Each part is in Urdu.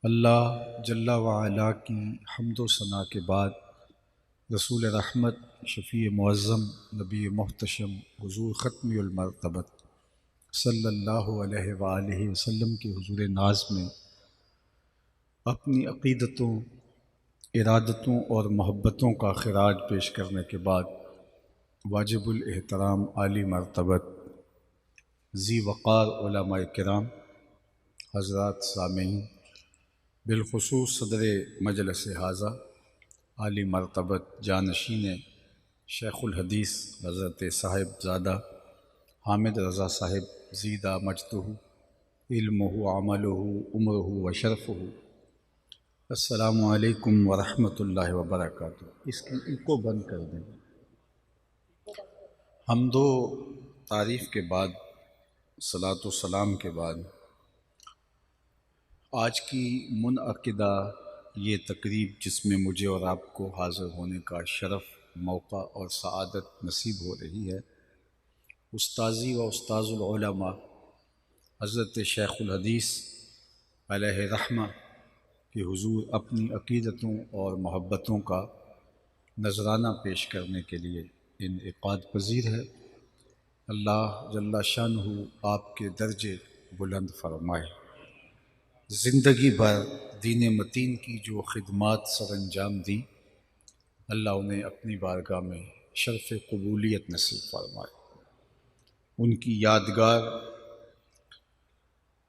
اللہ جل وعلا کی حمد و ثنا کے بعد رسول رحمت، شفیع معظم، نبی محتشم، حضور ختمی المرتبت صلی اللہ علیہ وآلہ وسلم کے حضور ناز میں اپنی عقیدتوں، ارادتوں اور محبتوں کا خراج پیش کرنے کے بعد واجب الاحترام عالی مرتبت ذی وقار علماء کرام، حضرات سامعین، بالخصوص صدر مجلس حاضہ عالی مرتبت جانشین شیخ الحدیث حضرت صاحب زادہ حامد رضا صاحب زیدہ مجدہ علمہ عملہ عمرہ و شرفہ، السلام علیکم ورحمۃ اللہ وبرکاتہ۔ ان کو بند کر دیں۔ حمد و تعریف کے بعد، صلاۃ و سلام کے بعد، آج کی منعقدہ یہ تقریب جس میں مجھے اور آپ کو حاضر ہونے کا شرف، موقع اور سعادت نصیب ہو رہی ہے، استاذی و استاذ العلماء حضرت شیخ الحدیث علیہ رحمہ کہ حضور اپنی عقیدتوں اور محبتوں کا نذرانہ پیش کرنے کے لیے انعقاد پذیر ہے۔ اللہ جل شانہ آپ کے درجے بلند فرمائے۔ زندگی بھر دین متین کی جو خدمات سر انجام دی، اللہ انہیں اپنی بارگاہ میں شرف قبولیت نصیب فرمائے۔ ان کی یادگار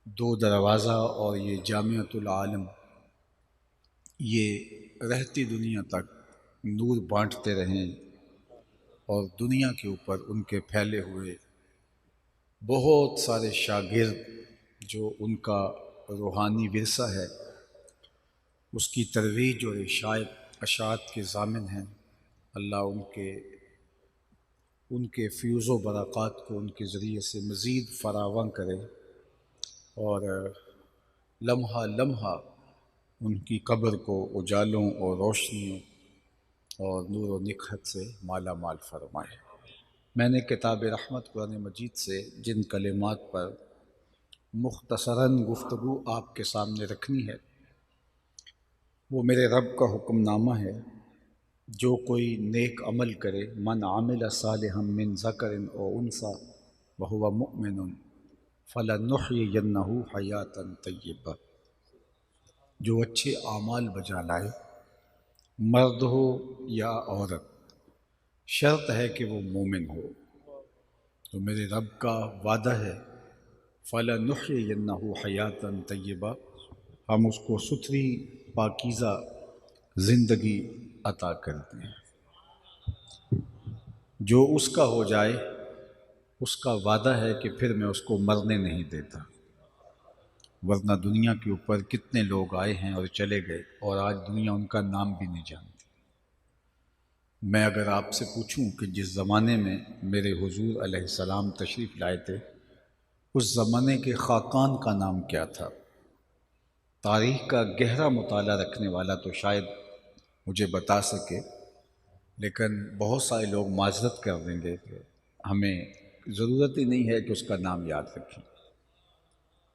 دو دروازہ اور یہ جامعۃ العالم یہ رہتی دنیا تک نور بانٹتے رہیں، اور دنیا کے اوپر ان کے پھیلے ہوئے بہت سارے شاگرد جو ان کا روحانی ورثہ ہے، اس کی ترویج اور اشاعت کے ضامن ہیں، اللہ ان کے فیوز و برکات کو ان کے ذریعے سے مزید فراوان کرے، اور لمحہ لمحہ ان کی قبر کو اجالوں اور روشنیوں اور نور و نکہت سے مالا مال فرمائے۔ میں نے کتاب رحمت قرآن مجید سے جن کلمات پر مختصراً گفتگو آپ کے سامنے رکھنی ہے، وہ میرے رب کا حکم نامہ ہے۔ جو کوئی نیک عمل کرے، من عمل صالحا من ذکر او انثی وہو مؤمن فلنحیینہ حیاۃ طیبہ، جو اچھے اعمال بجا لائے، مرد ہو یا عورت، شرط ہے کہ وہ مومن ہو، تو میرے رب کا وعدہ ہے فَلَنُحْيِيَنَّهُ حَيَاةً طَيِّبَةً، ہم اس کو ستھری پاکیزہ زندگی عطا کرتے ہیں۔ جو اس کا ہو جائے، اس کا وعدہ ہے کہ پھر میں اس کو مرنے نہیں دیتا، ورنہ دنیا کے اوپر کتنے لوگ آئے ہیں اور چلے گئے، اور آج دنیا ان کا نام بھی نہیں جانتی۔ میں اگر آپ سے پوچھوں کہ جس زمانے میں میرے حضور علیہ السلام تشریف لائے تھے، اس زمانے کے خاقان کا نام کیا تھا، تاریخ کا گہرا مطالعہ رکھنے والا تو شاید مجھے بتا سکے، لیکن بہت سارے لوگ معذرت کر دیں گے کہ ہمیں ضرورت ہی نہیں ہے کہ اس کا نام یاد رکھیں۔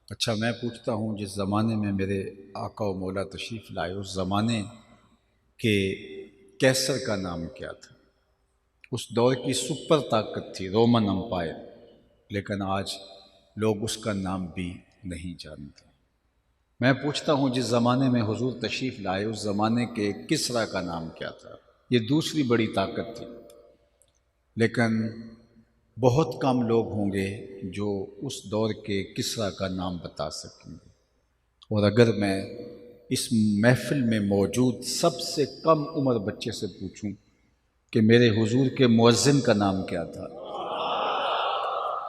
اچھا، میں پوچھتا ہوں، جس زمانے میں میرے آقا و مولا تشریف لائے، اس زمانے کے کیسر کا نام کیا تھا؟ اس دور کی سپر طاقت تھی رومن امپائر، لیکن آج لوگ اس کا نام بھی نہیں جانتے۔ میں پوچھتا ہوں، جس زمانے میں حضور تشریف لائے، اس زمانے کے کسریٰ کا نام کیا تھا؟ یہ دوسری بڑی طاقت تھی، لیکن بہت کم لوگ ہوں گے جو اس دور کے کسریٰ کا نام بتا سکیں گے۔ اور اگر میں اس محفل میں موجود سب سے کم عمر بچے سے پوچھوں کہ میرے حضور کے مؤذن کا نام کیا تھا،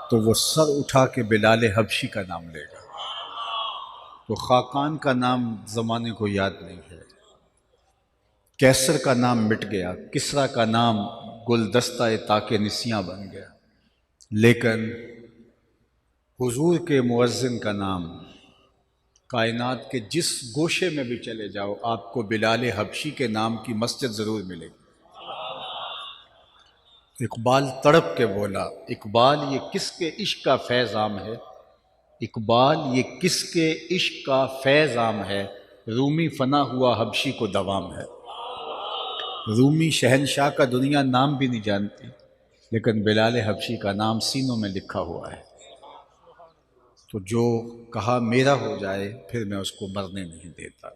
تو وہ سر اٹھا کے بلال حبشی کا نام لے گا۔ تو خاقان کا نام زمانے کو یاد نہیں ہے، کیسر کا نام مٹ گیا، کسریٰ کا نام گلدستہ طاق نسیاں بن گیا، لیکن حضور کے مؤذن کا نام کائنات کے جس گوشے میں بھی چلے جاؤ، آپ کو بلال حبشی کے نام کی مسجد ضرور ملے گی۔ اقبال تڑپ کے بولا، اقبال یہ کس کے عشق کا فیض عام ہے، اقبال یہ کس کے عشق کا فیض عام ہے، رومی فنا ہوا حبشی کو دوام ہے۔ رومی شہنشاہ کا دنیا نام بھی نہیں جانتی، لیکن بلال حبشی کا نام سینوں میں لکھا ہوا ہے۔ تو جو کہا میرا ہو جائے پھر میں اس کو مرنے نہیں دیتا۔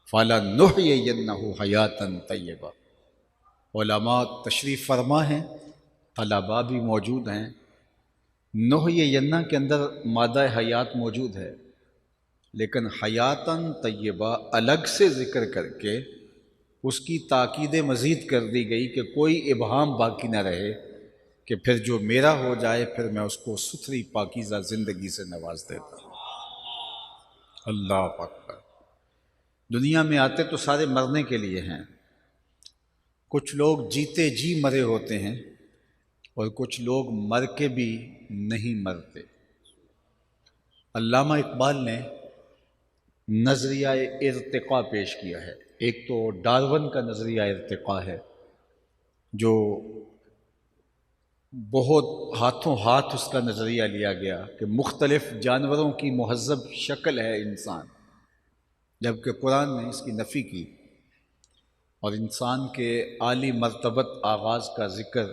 فَلَنُحْيِيَنَّهُ حَيَاةً طَيِّبَةً۔ علماء تشریف فرما ہیں، طلباء بھی موجود ہیں۔ نحیینہ کے اندر مادہ حیات موجود ہے، لیکن حیاتاً طیبہ الگ سے ذکر کر کے اس کی تاکید مزید کر دی گئی کہ کوئی ابہام باقی نہ رہے کہ پھر جو میرا ہو جائے پھر میں اس کو ستھری پاکیزہ زندگی سے نواز دیتا ہوں۔ اللہ اکبر۔ دنیا میں آتے تو سارے مرنے کے لیے ہیں، کچھ لوگ جیتے جی مرے ہوتے ہیں اور کچھ لوگ مر کے بھی نہیں مرتے۔ علامہ اقبال نے نظریہ ارتقاء پیش کیا ہے۔ ایک تو ڈارون کا نظریہ ارتقاء ہے جو بہت ہاتھوں ہاتھ اس کا نظریہ لیا گیا کہ مختلف جانوروں کی مہذب شکل ہے انسان، جبکہ قرآن نے اس کی نفی کی اور انسان کے عالی مرتبت آغاز کا ذکر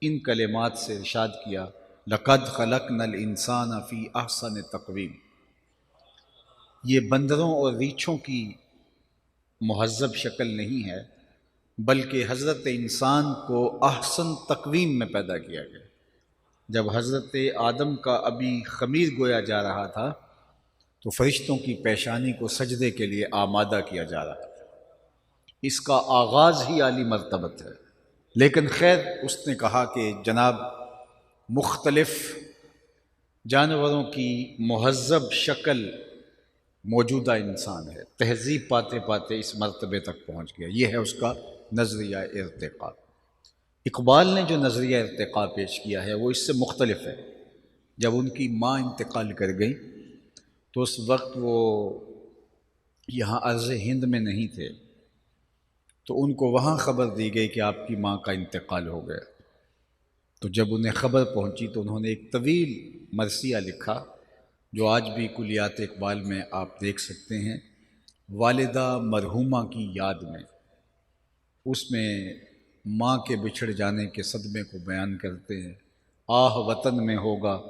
ان کلمات سے ارشاد کیا، لَقَدْ خَلَقْنَا الْإِنسَانَ فِي أَحْسَنِ تَقْوِيمٍ۔ یہ بندروں اور ریچھوں کی مہذب شکل نہیں ہے، بلکہ حضرت انسان کو احسن تقویم میں پیدا کیا گیا۔ جب حضرت آدم کا ابھی خمیر گویا جا رہا تھا تو فرشتوں کی پیشانی کو سجدے کے لیے آمادہ کیا جا رہا تھا۔ اس کا آغاز ہی عالی مرتبت ہے، لیکن خیر اس نے کہا کہ جناب مختلف جانوروں کی مہذب شکل موجودہ انسان ہے، تہذیب پاتے پاتے اس مرتبے تک پہنچ گیا۔ یہ ہے اس کا نظریہ ارتقاء۔ اقبال نے جو نظریہ ارتقاء پیش کیا ہے وہ اس سے مختلف ہے۔ جب ان کی ماں انتقال کر گئی تو اس وقت وہ یہاں ارض ہند میں نہیں تھے، تو ان کو وہاں خبر دی گئی کہ آپ کی ماں کا انتقال ہو گیا۔ تو جب انہیں خبر پہنچی تو انہوں نے ایک طویل مرثیہ لکھا جو آج بھی کلیات اقبال میں آپ دیکھ سکتے ہیں، والدہ مرحومہ کی یاد میں۔ اس میں ماں کے بچھڑ جانے کے صدمے کو بیان کرتے ہیں۔ آہ وطن میں ہوگا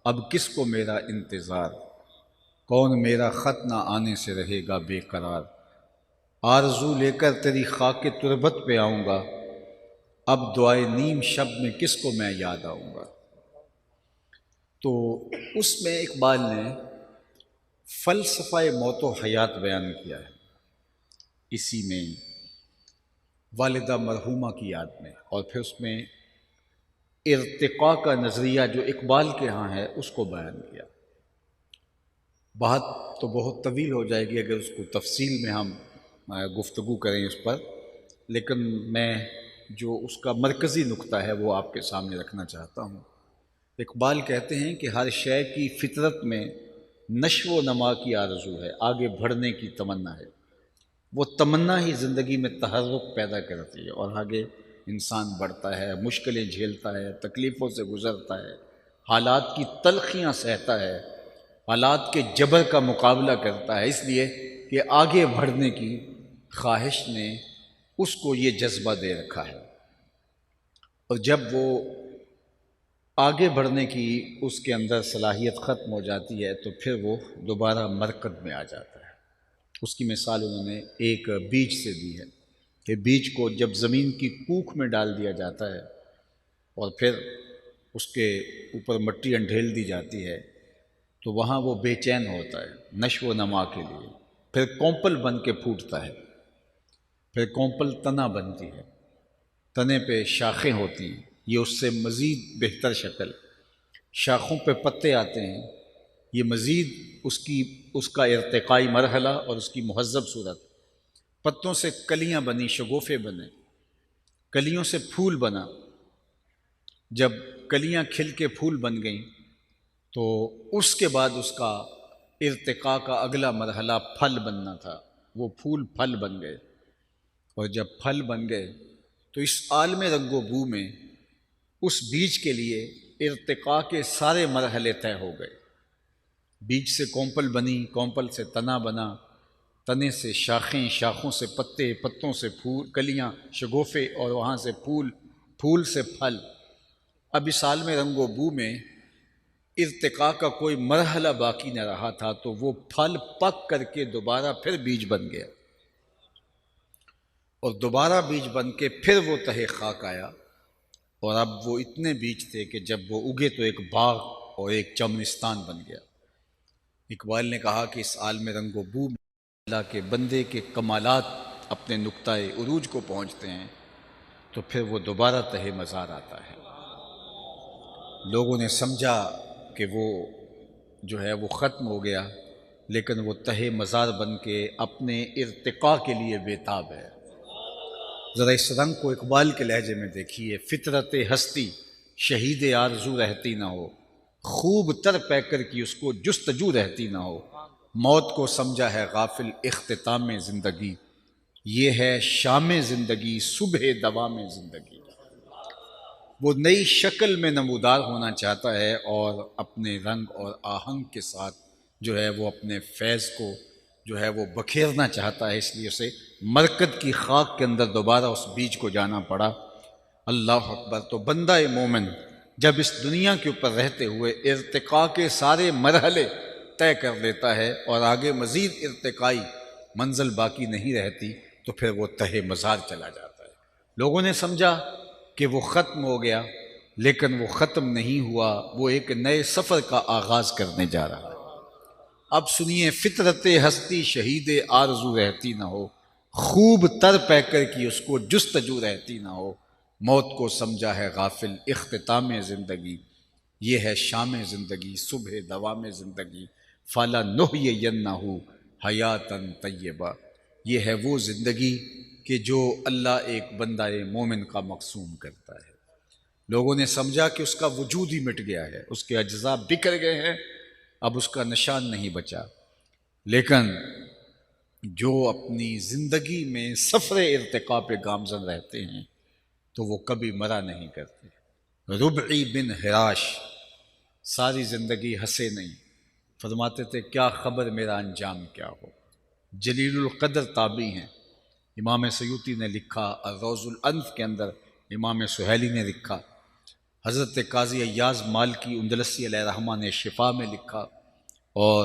اب کس کو میرا انتظار، کون میرا خط نہ آنے سے رہے گا بے قرار، آرزو لے کر تیری خاک تربت پہ آؤں گا، اب دعائے نیم شب میں کس کو میں یاد آؤں گا۔ تو اس میں اقبال نے فلسفہ موت و حیات بیان کیا ہے، اسی میں والدہ مرحومہ کی یاد میں، اور پھر اس میں ارتقاء کا نظریہ جو اقبال کے ہاں ہے اس کو بیان کیا۔ بات تو بہت طویل ہو جائے گی اگر اس کو تفصیل میں ہم گفتگو کریں اس پر، لیکن میں جو اس کا مرکزی نقطہ ہے وہ آپ کے سامنے رکھنا چاہتا ہوں۔ اقبال کہتے ہیں کہ ہر شے کی فطرت میں نشو و نما کی آرزو ہے، آگے بڑھنے کی تمنا ہے۔ وہ تمنا ہی زندگی میں تحرک پیدا کرتی ہے اور آگے انسان بڑھتا ہے، مشکلیں جھیلتا ہے، تکلیفوں سے گزرتا ہے، حالات کی تلخیاں سہتا ہے، حالات کے جبر کا مقابلہ کرتا ہے، اس لیے کہ آگے بڑھنے کی خواہش نے اس کو یہ جذبہ دے رکھا ہے۔ اور جب وہ آگے بڑھنے کی اس کے اندر صلاحیت ختم ہو جاتی ہے تو پھر وہ دوبارہ مرکز میں آ جاتا ہے۔ اس کی مثال انہوں نے ایک بیج سے دی ہے کہ بیج کو جب زمین کی کوکھ میں ڈال دیا جاتا ہے اور پھر اس کے اوپر مٹی انڈھیل دی جاتی ہے تو وہاں وہ بے چین ہوتا ہے نشو و نما کے لیے، پھر کونپل بن کے پھوٹتا ہے، پھر کونپل تنا بنتی ہے، تنے پہ شاخیں ہوتی ہیں، یہ اس سے مزید بہتر شکل، شاخوں پہ پتے آتے ہیں، یہ مزید اس کا ارتقائی مرحلہ اور اس کی مہذب صورت۔ پتوں سے کلیاں بنی، شگوفے بنے، کلیوں سے پھول بنا، جب کلیاں کھل کے پھول بن گئیں تو اس کے بعد اس کا ارتقاء کا اگلا مرحلہ پھل بننا تھا، وہ پھول پھل بن گئے، اور جب پھل بن گئے تو اس عالم رنگ و بو میں اس بیج کے لیے ارتقاء کے سارے مرحلے طے ہو گئے۔ بیج سے کونپل بنی، کونپل سے تنا بنا، تنے سے شاخیں، شاخوں سے پتے، پتوں سے پھول، کلیاں، شگوفے، اور وہاں سے پھول، پھول سے پھل۔ اب اس عالم رنگ و بو میں ارتقاء کا کوئی مرحلہ باقی نہ رہا تھا، تو وہ پھل پک کر کے دوبارہ پھر بیج بن گیا، اور دوبارہ بیج بن کے پھر وہ تہہ خاک آیا، اور اب وہ اتنے بیج تھے کہ جب وہ اگے تو ایک باغ اور ایک چمنستان بن گیا۔ اقبال نے کہا کہ اس عالم رنگ و بو میں اللہ کے بندے کے کمالات اپنے نقطۂ عروج کو پہنچتے ہیں تو پھر وہ دوبارہ تہہ مزار آتا ہے۔ لوگوں نے سمجھا کہ وہ جو ہے وہ ختم ہو گیا، لیکن وہ تہہ مزار بن کے اپنے ارتقاء کے لیے بےتاب ہے۔ ذرا اس رنگ کو اقبال کے لہجے میں دیکھیے: فطرت ہستی شہید آرزو رہتی نہ ہو، خوب تر پیکر کی اس کو جستجو رہتی نہ ہو، موت کو سمجھا ہے غافل اختتام زندگی، یہ ہے شام زندگی صبح دوام زندگی۔ وہ نئی شکل میں نمودار ہونا چاہتا ہے اور اپنے رنگ اور آہنگ کے ساتھ جو ہے وہ اپنے فیض کو جو ہے وہ بکھیرنا چاہتا ہے، اس لیے اسے مرکد کی خاک کے اندر دوبارہ اس بیج کو جانا پڑا۔ اللہ اکبر! تو بندہ مومن جب اس دنیا کے اوپر رہتے ہوئے ارتقاء کے سارے مرحلے طے کر لیتا ہے اور آگے مزید ارتقائی منزل باقی نہیں رہتی، تو پھر وہ تہہ مزار چلا جاتا ہے۔ لوگوں نے سمجھا کہ وہ ختم ہو گیا، لیکن وہ ختم نہیں ہوا، وہ ایک نئے سفر کا آغاز کرنے جا رہا ہے۔ اب سنیے: فطرت ہستی شہید آرزو رہتی نہ ہو، خوب تر پیکر کی اس کو جستجو رہتی نہ ہو، موت کو سمجھا ہے غافل اختتام زندگی، یہ ہے شام زندگی صبح دوام زندگی، فلا نحیینہ حیاتاً طیبہ، یہ ہے وہ زندگی کہ جو اللہ ایک بندہ مومن کا مقسوم کرتا ہے۔ لوگوں نے سمجھا کہ اس کا وجود ہی مٹ گیا ہے، اس کے اجزاء بکھر گئے ہیں، اب اس کا نشان نہیں بچا، لیکن جو اپنی زندگی میں سفر ارتقاء پہ گامزن رہتے ہیں تو وہ کبھی مرا نہیں کرتے۔ ربعی بن حراش ساری زندگی ہنسے نہیں، فرماتے تھے کیا خبر میرا انجام کیا ہو۔ جلیل القدر تابعی ہیں، امام سیوطی نے لکھا، الروض الانف کے اندر امام سہیلی نے لکھا، حضرت قاضی ایاز مالکی اندلسی علیہ رحمہ نے شفا میں لکھا، اور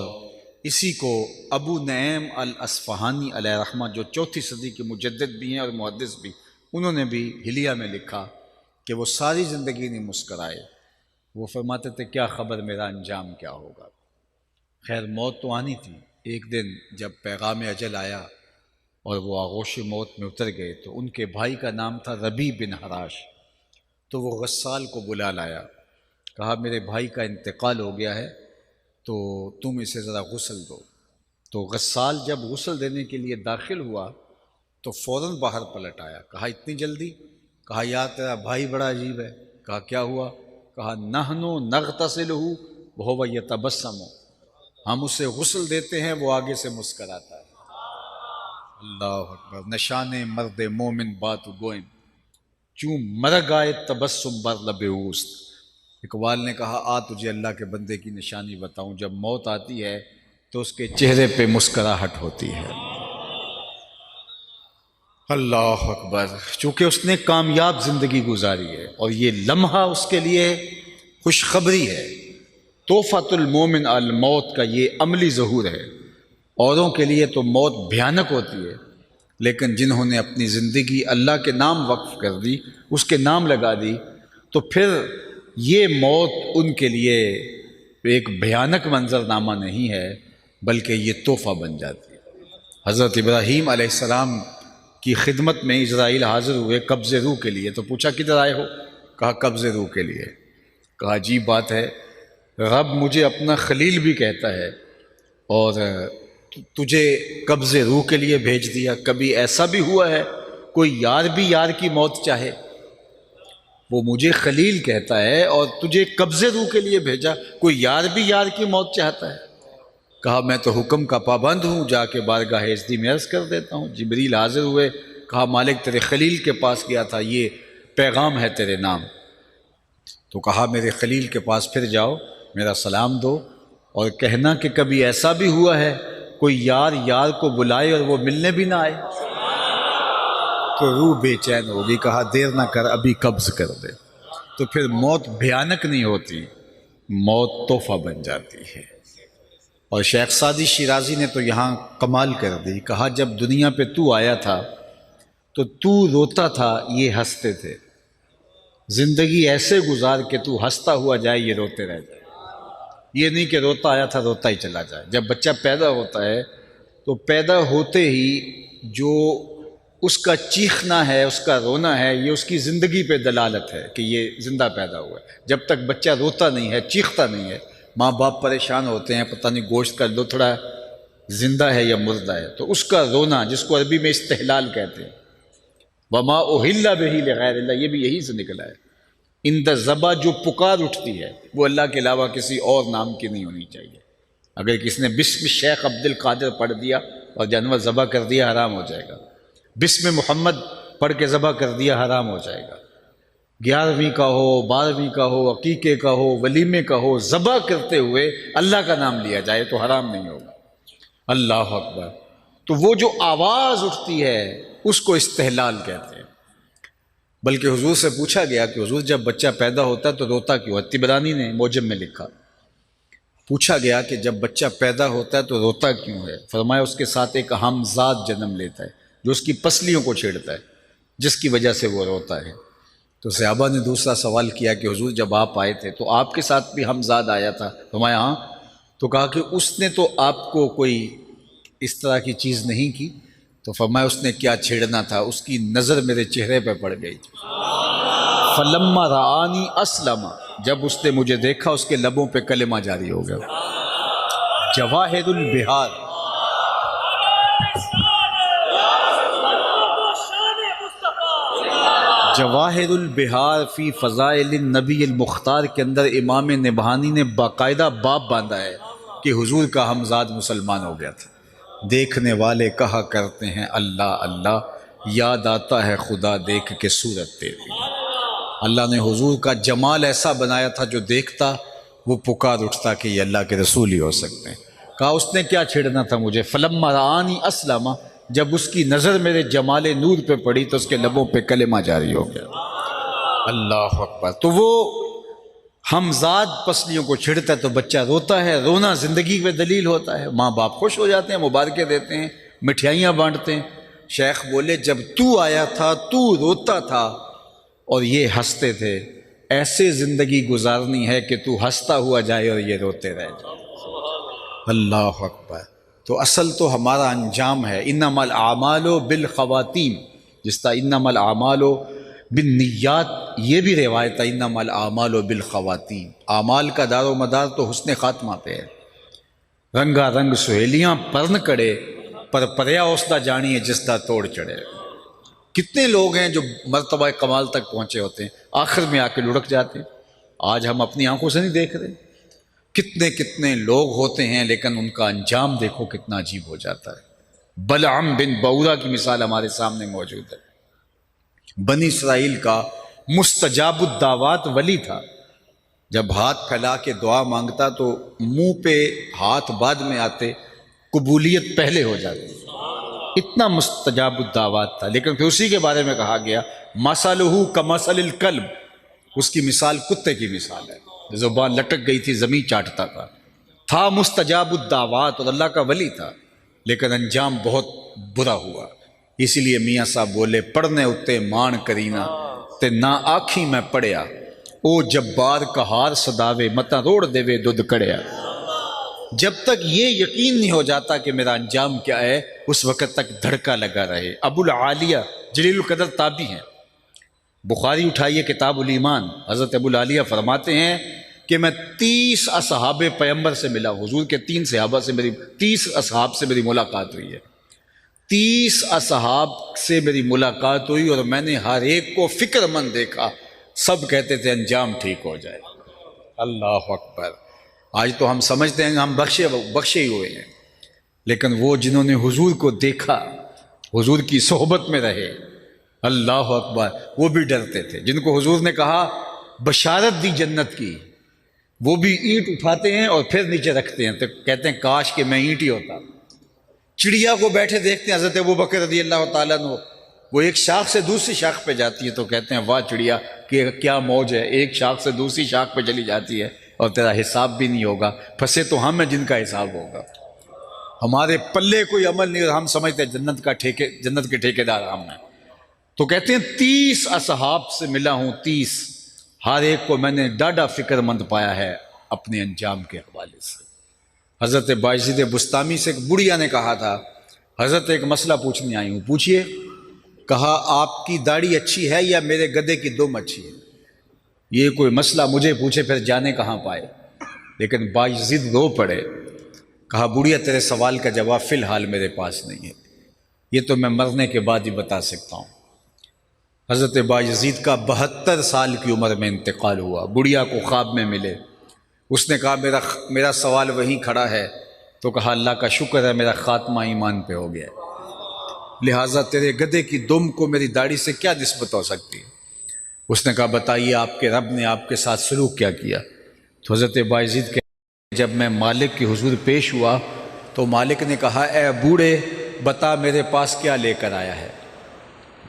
اسی کو ابو نعیم الاصفہانی علیہ رحمہ جو 4 صدی کے مجدد بھی ہیں اور محدث بھی، انہوں نے بھی حلیہ میں لکھا کہ وہ ساری زندگی نہیں مسکرائے، وہ فرماتے تھے کیا خبر میرا انجام کیا ہوگا۔ خیر موت تو آنی تھی۔ ایک دن جب پیغام اجل آیا اور وہ آغوش موت میں اتر گئے تو ان کے بھائی کا نام تھا ربیع بن حراش، تو وہ غسال کو بلا لایا، کہا میرے بھائی کا انتقال ہو گیا ہے تو تم اسے ذرا غسل دو۔ تو غسال جب غسل دینے کے لیے داخل ہوا تو فوراً باہر پلٹ آیا، کہا اتنی جلدی؟ کہا یار تیرا بھائی بڑا عجیب ہے۔ کہا کیا ہوا؟ کہا نحنو نغتسلہ وہو یتبسم، ہم اسے غسل دیتے ہیں وہ آگے سے مسکراتا ہے۔ اللہ اکبر! نشان مرد مومن بات گوئم، چوں مرگ آئے تبسم بر لب اوست۔ اقبال نے کہا آ تجھے اللہ کے بندے کی نشانی بتاؤں، جب موت آتی ہے تو اس کے چہرے پہ مسکراہٹ ہوتی ہے۔ اللہ اکبر! چونکہ اس نے کامیاب زندگی گزاری ہے اور یہ لمحہ اس کے لیے خوشخبری ہے۔ تحفۃ المومن الموت کا یہ عملی ظہور ہے۔ اوروں کے لیے تو موت بھیانک ہوتی ہے، لیکن جنہوں نے اپنی زندگی اللہ کے نام وقف کر دی، اس کے نام لگا دی، تو پھر یہ موت ان کے لیے ایک بھیانک منظرنامہ نہیں ہے بلکہ یہ تحفہ بن جاتی ہے۔ حضرت ابراہیم علیہ السلام کی خدمت میں اسرائیل حاضر ہوئے قبض روح کے لیے، تو پوچھا کدھر آئے ہو؟ کہا قبض روح کے لیے۔ کہا عجیب بات ہے، رب مجھے اپنا خلیل بھی کہتا ہے اور تجھے قبض روح کے لیے بھیج دیا، کبھی ایسا بھی ہوا ہے کوئی یار بھی یار کی موت چاہے؟ وہ مجھے خلیل کہتا ہے اور تجھے قبض روح کے لیے بھیجا، کوئی یار بھی یار کی موت چاہتا ہے؟ کہا میں تو حکم کا پابند ہوں، جا کے بارگاہ عزتی میں عرض کر دیتا ہوں۔ جبریل حاضر ہوئے، کہا مالک تیرے خلیل کے پاس گیا تھا، یہ پیغام ہے تیرے نام۔ تو کہا میرے خلیل کے پاس پھر جاؤ، میرا سلام دو اور کہنا کہ کبھی ایسا بھی ہوا ہے کوئی یار یار کو بلائے اور وہ ملنے بھی نہ آئے تو روح بے چین ہوگی، کہا دیر نہ کر ابھی قبض کر دے، تو پھر موت بھیانک نہیں ہوتی، موت تحفہ بن جاتی ہے۔ اور شیخ سعدی شیرازی نے تو یہاں کمال کر دی، کہا جب دنیا پہ تو آیا تھا تو تو روتا تھا، یہ ہنستے تھے، زندگی ایسے گزار کہ تو ہنستا ہوا جائے، یہ روتے رہ جائے، یہ نہیں کہ روتا آیا تھا روتا ہی چلا جائے۔ جب بچہ پیدا ہوتا ہے تو پیدا ہوتے ہی جو اس کا چیخنا ہے، اس کا رونا ہے، یہ اس کی زندگی پہ دلالت ہے کہ یہ زندہ پیدا ہوا ہے۔ جب تک بچہ روتا نہیں ہے، چیختا نہیں ہے، ماں باپ پریشان ہوتے ہیں، پتہ نہیں گوشت کا لتھڑا زندہ ہے یا مردہ ہے، تو اس کا رونا جس کو عربی میں استحلال کہتے ہیں، وما اہل بہ لغیر اللہ، یہ بھی یہی سے نکلا ہے۔ اندر ذبح جو پکار اٹھتی ہے وہ اللہ کے علاوہ کسی اور نام کی نہیں ہونی چاہیے۔ اگر کسی نے بسم شیخ عبد القادر پڑھ دیا اور جانور ذبح کر دیا، حرام ہو جائے گا۔ بسم محمد پڑھ کے ذبح کر دیا، حرام ہو جائے گا۔ 11ویں کا ہو، 12ویں کا ہو، عقیقے کا ہو، ولیمے کا ہو، ذبح کرتے ہوئے اللہ کا نام لیا جائے تو حرام نہیں ہوگا۔ اللہ اکبر۔ تو وہ جو آواز اٹھتی ہے اس کو استحلال کہتے ہیں۔ بلکہ حضور سے پوچھا گیا کہ حضور جب بچہ پیدا ہوتا ہے تو روتا کیوں ہے؟ طبرانی نے موجم میں لکھا، پوچھا گیا کہ جب بچہ پیدا ہوتا ہے تو روتا کیوں ہے؟ فرمایا اس کے ساتھ ایک ہمزاد جنم لیتا ہے جو اس کی پسلیوں کو چھیڑتا ہے، جس کی وجہ سے وہ روتا ہے۔ تو صحابہ نے دوسرا سوال کیا کہ حضور جب آپ آئے تھے تو آپ کے ساتھ بھی ہمزاد آیا تھا؟ فرمایا ہاں۔ تو کہا کہ اس نے تو آپ کو کوئی اس طرح کی چیز نہیں کی؟ تو فرمایا اس نے کیا چھیڑنا تھا، اس کی نظر میرے چہرے پہ پڑ گئی۔ فلما رآنی اسلم، جب اس نے مجھے دیکھا اس کے لبوں پہ کلمہ جاری ہو گیا۔ جواہر البہار، جواہر البہار فی فضائل النبی المختار کے اندر امام نبہانی نے باقاعدہ باب باندھا ہے کہ حضور کا ہمزاد مسلمان ہو گیا تھا۔ دیکھنے والے کہا کرتے ہیں اللہ اللہ، یاد آتا ہے خدا دیکھ کے صورت تیری۔ اللہ نے حضور کا جمال ایسا بنایا تھا جو دیکھتا وہ پکار اٹھتا کہ یہ اللہ کے رسول ہی ہو سکتے ہیں۔ کہا اس نے کیا چھیڑنا تھا مجھے؟ فلما رآنی اسلم، جب اس کی نظر میرے جمال نور پہ پڑی تو اس کے لبوں پہ کلمہ جاری ہو گیا۔ اللہ اکبر۔ تو وہ ہمزاد پسلیوں کو چھڑتا ہے تو بچہ روتا ہے، رونا زندگی پہ دلیل ہوتا ہے، ماں باپ خوش ہو جاتے ہیں، مبارکیں دیتے ہیں، مٹھائیاں بانٹتے ہیں۔ شیخ بولے جب تو آیا تھا تو روتا تھا اور یہ ہنستے تھے، ایسے زندگی گزارنی ہے کہ تو ہنستا ہوا جائے اور یہ روتے رہ جائے۔ اللہ اکبر۔ تو اصل تو ہمارا انجام ہے، انما الاعمال بالخواتیم، جس طرح انما الاعمال بالنیات، یہ بھی روایت ہے انما الاعمال بالخواتیم۔ اعمال کا دار و مدار تو حسن خاتمہ پہ ہے۔ رنگا رنگ سہیلیاں پرن کڑے، پر پریا اوسدا جانی ہے جس دا توڑ چڑھے۔ کتنے لوگ ہیں جو مرتبہ کمال تک پہنچے ہوتے ہیں، آخر میں آ کے لڑک جاتے ہیں۔ آج ہم اپنی آنکھوں سے نہیں دیکھ رہے، کتنے لوگ ہوتے ہیں لیکن ان کا انجام دیکھو کتنا عجیب ہو جاتا ہے۔ بلعم بن بورا کی مثال ہمارے سامنے موجود ہے۔ بنی اسرائیل کا مستجاب الدعوات ولی تھا، جب ہاتھ پھیلا کے دعا مانگتا تو منہ پہ ہاتھ بعد میں آتے، قبولیت پہلے ہو جاتی، اتنا مستجاب الدعوات تھا۔ لیکن پھر اسی کے بارے میں کہا گیا مثلہ کمثل الکلب، اس کی مثال کتے کی مثال ہے، زبان لٹک گئی تھی، زمین چاٹتا تھا مستجاب الدعوات اور اللہ کا ولی تھا، لیکن انجام بہت برا ہوا۔ اسی لیے میاں صاحب بولے پڑھنے اتے مان کرینا تے نہ آکھی میں پڑھیا، او جبار کہار صداوے متا روڑ دے وے دودھ کڑیا۔ جب تک یہ یقین نہیں ہو جاتا کہ میرا انجام کیا ہے، اس وقت تک دھڑکا لگا رہے۔ ابو العالیہ جلیل القدر تابعی ہیں، بخاری اٹھائیے کتاب الایمان، حضرت ابو العالیہ فرماتے ہیں کہ میں 30 اصحاب پیغمبر سے ملا، حضور کے 30 اصحاب سے میری ملاقات ہوئی ہے، 30 اصحاب سے میری ملاقات ہوئی اور میں نے ہر ایک کو فکر مند دیکھا، سب کہتے تھے انجام ٹھیک ہو جائے۔ اللہ اکبر۔ آج تو ہم سمجھتے ہیں ہم بخشے ہی ہوئے ہیں، لیکن وہ جنہوں نے حضور کو دیکھا، حضور کی صحبت میں رہے، اللہ اکبر، وہ بھی ڈرتے تھے۔ جن کو حضور نے کہا بشارت دی جنت کی، وہ بھی اینٹ اٹھاتے ہیں اور پھر نیچے رکھتے ہیں، تو کہتے ہیں کاش کہ میں اینٹ ہی ہوتا۔ چڑیا کو بیٹھے دیکھتے ہیں حضرت ابوبکر رضی اللہ تعالیٰ عنہ، وہ ایک شاخ سے دوسری شاخ پہ جاتی ہے تو کہتے ہیں واہ چڑیا کہ کیا موج ہے، ایک شاخ سے دوسری شاخ پہ چلی جاتی ہے اور تیرا حساب بھی نہیں ہوگا، پھنسے تو ہم ہیں جن کا حساب ہوگا، ہمارے پلے کوئی عمل نہیں، ہم سمجھتے ہیں جنت کے ٹھیکیدار ہم ہیں۔ تو کہتے ہیں 30 اصحاب سے ملا ہوں، 30، ہر ایک کو میں نے ڈاڈا فکر مند پایا ہے اپنے انجام کے حوالے سے۔ حضرت بایزید بسطامی سے ایک بڑھیا نے کہا تھا، حضرت ایک مسئلہ پوچھنے آئی ہوں، پوچھئے۔ کہا آپ کی داڑھی اچھی ہے یا میرے گدھے کی دم اچھی ہے؟ یہ کوئی مسئلہ مجھے پوچھے پھر جانے کہاں پائے، لیکن بایزید رو پڑے۔ کہا بڑھیا تیرے سوال کا جواب فی الحال میرے پاس نہیں ہے، یہ تو میں مرنے کے بعد ہی بتا سکتا ہوں۔ حضرت بایزید کا 72 سال کی عمر میں انتقال ہوا، بڑھیا کو خواب میں ملے، اس نے کہا میرا سوال وہیں کھڑا ہے، تو کہا اللہ کا شکر ہے میرا خاتمہ ایمان پہ ہو گیا، لہٰذا تیرے گدھے کی دم کو میری داڑھی سے کیا نسبت ہو سکتی ہے؟ اس نے کہا بتائیے آپ کے رب نے آپ کے ساتھ سلوک کیا کیا؟ تو حضرت بایزید کہ جب میں مالک کے حضور پیش ہوا تو مالک نے کہا اے بوڑھے بتا میرے پاس کیا لے کر آیا ہے؟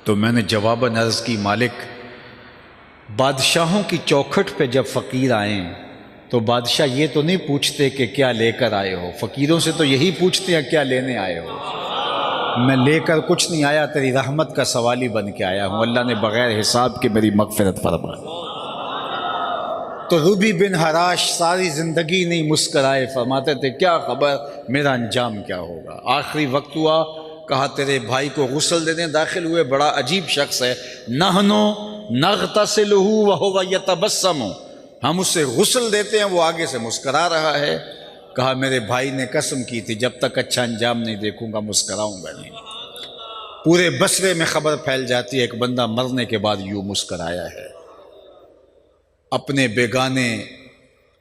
تو میں نے جواباً عرض کی مالک بادشاہوں کی چوکھٹ پہ جب فقیر آئیں تو بادشاہ یہ تو نہیں پوچھتے کہ کیا لے کر آئے ہو، فقیروں سے تو یہی پوچھتے ہیں کیا لینے آئے ہو۔ میں لے کر کچھ نہیں آیا، تیری رحمت کا سوالی بن کے آیا ہوں، اللہ نے بغیر حساب کے میری مغفرت فرما۔ تو ربی بن حراش ساری زندگی نہیں مسکرائے، فرماتے تھے کیا خبر میرا انجام کیا ہوگا۔ آخری وقت ہوا، کہا تیرے بھائی کو غسل دینے داخل ہوئے، بڑا عجیب شخص ہے، نحنو نغتسلہ وہو یتبسم، ہم اسے غسل دیتے ہیں وہ آگے سے مسکرا رہا ہے۔ کہا میرے بھائی نے قسم کی تھی جب تک اچھا انجام نہیں دیکھوں گا مسکراؤں گا نہیں۔ پورے بصرے میں خبر پھیل جاتی ہے ایک بندہ مرنے کے بعد یوں مسکرایا ہے۔ اپنے بیگانے،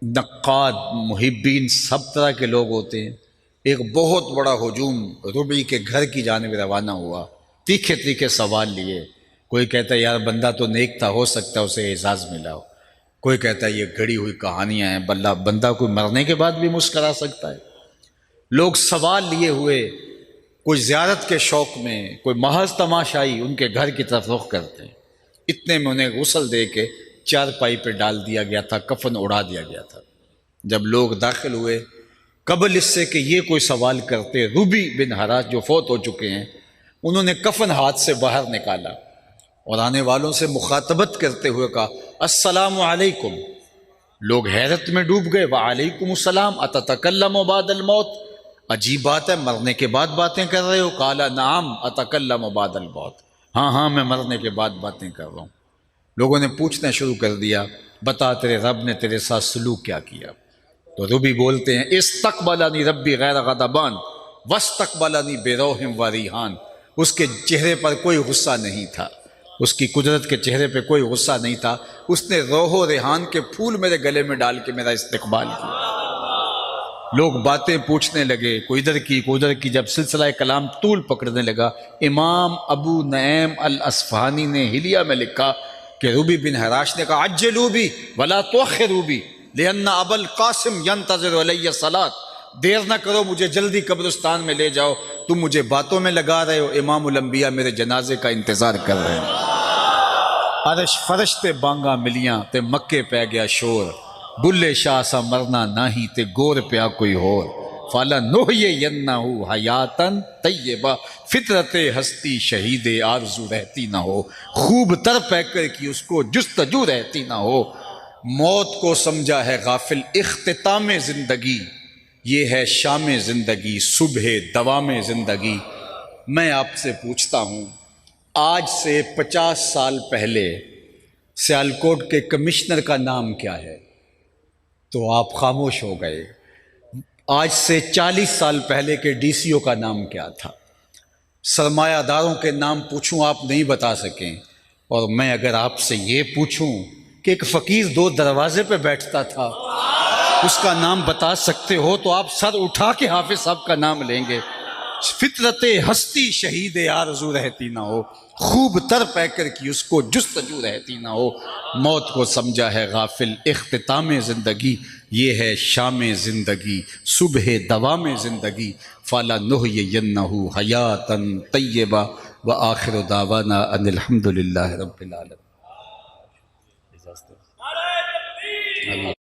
نقاد، محبین سب طرح کے لوگ ہوتے ہیں۔ ایک بہت بڑا ہجوم ربی کے گھر کی جانب روانہ ہوا، تیکھے تیکھے سوال لیے، کوئی کہتا ہے یار بندہ تو نیک تھا، ہو سکتا ہے اسے اعزاز ملا ہو، کوئی کہتا ہے یہ گھڑی ہوئی کہانیاں ہیں، بندہ کوئی مرنے کے بعد بھی مسکرا سکتا ہے۔ لوگ سوال لیے ہوئے، کوئی زیارت کے شوق میں، کوئی محض تماشائی ان کے گھر کی طرف رخ کرتے ہیں۔ اتنے میں انہیں غسل دے کے چارپائی پہ ڈال دیا گیا تھا، کفن اڑا دیا گیا تھا۔ جب لوگ داخل ہوئے قبل اس سے کہ یہ کوئی سوال کرتے، ربی بن حراش جو فوت ہو چکے ہیں انہوں نے کفن ہاتھ سے باہر نکالا اور آنے والوں سے مخاطبت کرتے ہوئے کہا السلام علیکم۔ لوگ حیرت میں ڈوب گئے، وعلیکم السلام اتتکلم بعد الموت، عجیب بات ہے مرنے کے بعد باتیں کر رہے ہو؟ قال نعم اتکلم بعد الموت، ہاں میں مرنے کے بعد باتیں کر رہا ہوں۔ لوگوں نے پوچھنا شروع کر دیا بتا تیرے رب نے تیرے ساتھ سلوک کیا کیا؟ تو ربی بولتے ہیں استقبلنی ربی غیر غضبان واستقبلنی بروح و ریحان، اس کے چہرے پر کوئی غصہ نہیں تھا، اس کی قدرت کے چہرے پہ کوئی غصہ نہیں تھا، اس نے روح و ریحان کے پھول میرے گلے میں ڈال کے میرا استقبال کیا۔ لوگ باتیں پوچھنے لگے، کوئی ادھر کی کوئی ادھر کی، جب سلسلہ کلام طول پکڑنے لگا امام ابو نعیم الاصفہانی نے حلیہ میں لکھا کہ ربی بن حراش نے کہا عجلوا بی ولا تؤخروا بی لأن ابا القاسم ينتظر علی الصلاۃ، دیر نہ کرو مجھے جلدی قبرستان میں لے جاؤ، تم مجھے باتوں میں لگا رہے ہو، امام الانبیاء میرے جنازے کا انتظار کر رہے ہیں۔ عرش فرش تے بانگا ملیاں تے مکے پہ گیا شور، بلے شاہ سا مرنا ناہی تے گور پیا کوئی ہور، فَلَنُحْيِيَنَّهُ حَيَاتًا طَيِّبَةً، فطرت ہستی شہید آرزو رہتی نہ ہو، خوب تر پہ کر کی اس کو جستجو رہتی نہ ہو۔ موت کو سمجھا ہے غافل اختتام زندگی، یہ ہے شام زندگی صبح دوام زندگی۔ میں آپ سے پوچھتا ہوں آج سے 50 سال پہلے سیالکوٹ کے کمشنر کا نام کیا ہے؟ تو آپ خاموش ہو گئے۔ آج سے 40 سال پہلے کے ڈی سی او کا نام کیا تھا؟ سرمایہ داروں کے نام پوچھوں آپ نہیں بتا سکیں، اور میں اگر آپ سے یہ پوچھوں کہ ایک فقیر 2 دروازے پہ بیٹھتا تھا اس کا نام بتا سکتے ہو تو آپ سر اٹھا کے حافظ صاحب کا نام لیں گے۔ فطرت ہستی شہید آرزو رہتی نہ ہو، خوب تر پیکر کی اس کو جستجو رہتی نہ ہو۔ موت کو سمجھا ہے غافل اختتام زندگی، یہ ہے شام زندگی صبح دوام زندگی فَلَنُحْيِيَنَّهُ حَيَاةً طَيِّبَةً وآخر دعوانا ان الحمد للہ رب العالمین.